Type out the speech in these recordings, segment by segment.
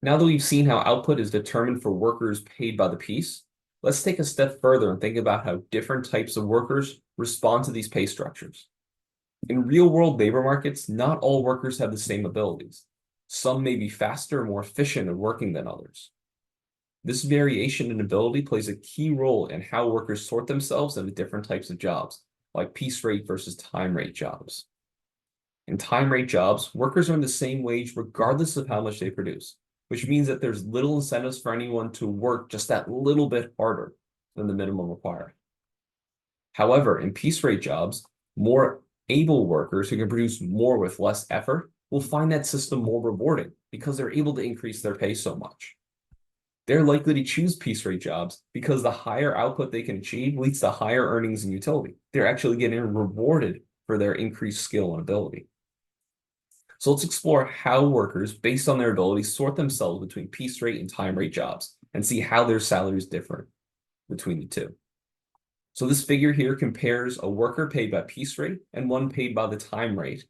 Now that we've seen how output is determined for workers paid by the piece, let's take a step further and think about how different types of workers respond to these pay structures. In real-world labor markets, not all workers have the same abilities. Some may be faster or more efficient at working than others. This variation in ability plays a key role in how workers sort themselves into different types of jobs, like piece rate versus time rate jobs. In time rate jobs, workers earn the same wage regardless of how much they produce, which means that there's little incentives for anyone to work just that little bit harder than the minimum required. However, in piece rate jobs, more able workers who can produce more with less effort will find that system more rewarding because they're able to increase their pay so much. They're likely to choose piece rate jobs because the higher output they can achieve leads to higher earnings and utility. They're actually getting rewarded for their increased skill and ability. So let's explore how workers, based on their ability, sort themselves between piece rate and time rate jobs and see how their salaries differ between the two. So this figure here compares a worker paid by piece rate and one paid by the time rate.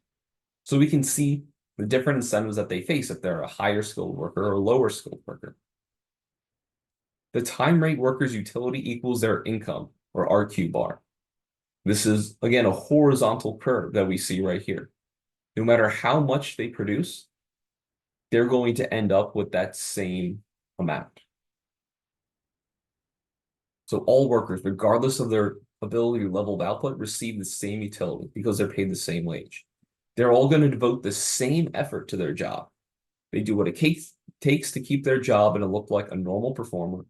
So we can see the different incentives that they face if they're a higher skilled worker or a lower skilled worker. The time rate worker's utility equals their income, or RQ bar. This is, again, a horizontal curve that we see right here. No matter how much they produce, they're going to end up with that same amount. So all workers, regardless of their ability or level of output, receive the same utility because they're paid the same wage. They're all going to devote the same effort to their job. They do what it takes to keep their job and to look like a normal performer,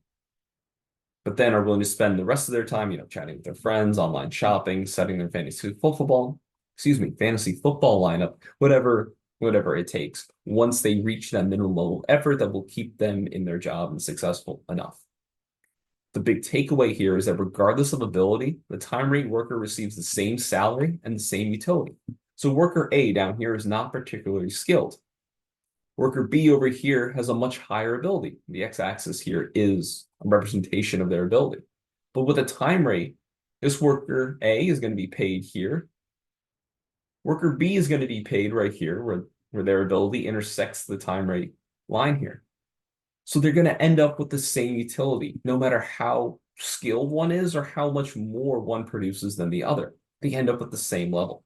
but then are willing to spend the rest of their time, chatting with their friends, online shopping, setting their fantasy football lineup, whatever it takes, once they reach that minimum level of effort that will keep them in their job and successful enough. The big takeaway here is that regardless of ability, the time rate worker receives the same salary and the same utility. So worker A down here is not particularly skilled. Worker B over here has a much higher ability. The x-axis here is a representation of their ability. But with a time rate, this worker A is going to be paid here. Worker B is going to be paid right here, where their ability intersects the time rate line here. So they're going to end up with the same utility, no matter how skilled one is or how much more one produces than the other. They end up at the same level.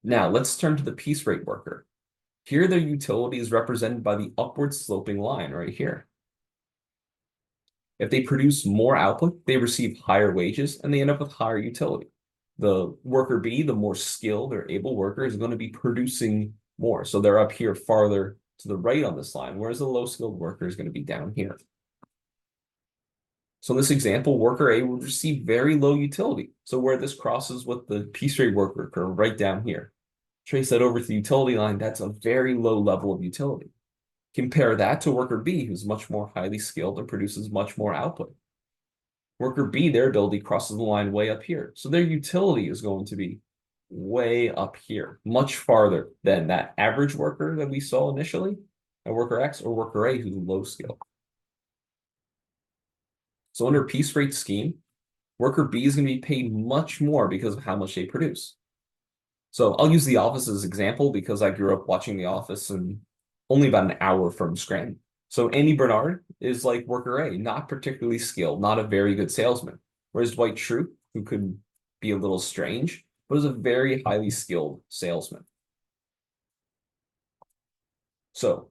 Now, let's turn to the piece rate worker. Here, their utility is represented by the upward sloping line right here. If they produce more output, they receive higher wages and they end up with higher utility. The worker B, the more skilled or able worker, is going to be producing more. So they're up here farther to the right on this line, whereas the low skilled worker is going to be down here. So in this example, worker A will receive very low utility. So where this crosses with the piece rate worker curve right down here. Trace that over to the utility line, that's a very low level of utility. Compare that to worker B, who's much more highly skilled and produces much more output. Worker B, their ability crosses the line way up here. So their utility is going to be way up here, much farther than that average worker that we saw initially, at worker X, or worker A, who's low skill. So under piece rate scheme, worker B is going to be paid much more because of how much they produce. So I'll use The Office as an example because I grew up watching The Office and only about an hour from Scranton. So Andy Bernard is like worker A, not particularly skilled, not a very good salesman. Whereas Dwight Schrute, who could be a little strange, but is a very highly skilled salesman. So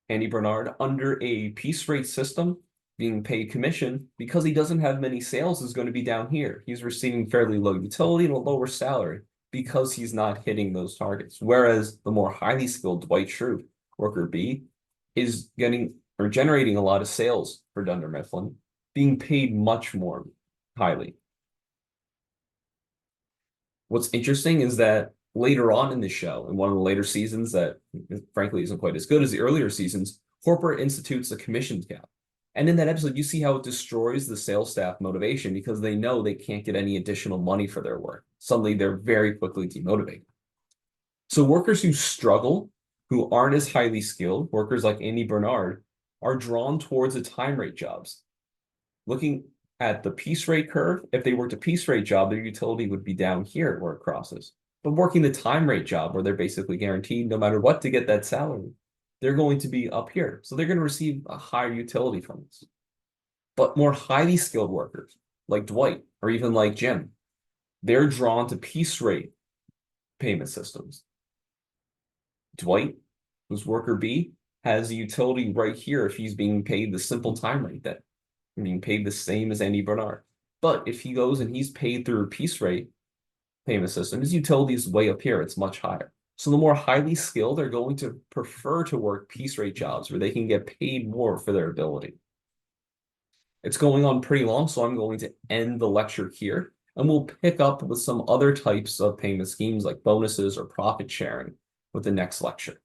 Andy Bernard, under a piece rate system, being paid commission, because he doesn't have many sales, is going to be down here. He's receiving fairly low utility and a lower salary because he's not hitting those targets. Whereas the more highly skilled Dwight Schrute, worker B, is getting or generating a lot of sales for Dunder Mifflin, being paid much more highly. What's interesting is that later on in the show, in one of the later seasons that frankly isn't quite as good as the earlier seasons, corporate institutes a commissions cap. And in that episode, you see how it destroys the sales staff motivation because they know they can't get any additional money for their work. Suddenly, they're very quickly demotivated. So workers who struggle, who aren't as highly skilled, workers like Andy Bernard, are drawn towards the time rate jobs. Looking at the piece rate curve, if they worked a piece rate job, their utility would be down here where it crosses. But working the time rate job, where they're basically guaranteed no matter what to get that salary, they're going to be up here. So they're going to receive a higher utility from this. But more highly skilled workers, like Dwight or even like Jim, they're drawn to piece rate payment systems. Dwight, who's worker B, has a utility right here if he's being paid the simple time rate that being paid the same as Andy Bernard. But if he goes and he's paid through a piece rate payment system, his utility is way up here. It's much higher. So the more highly skilled are going to prefer to work piece rate jobs where they can get paid more for their ability. It's going on pretty long, so I'm going to end the lecture here, and we'll pick up with some other types of payment schemes like bonuses or profit sharing with the next lecture.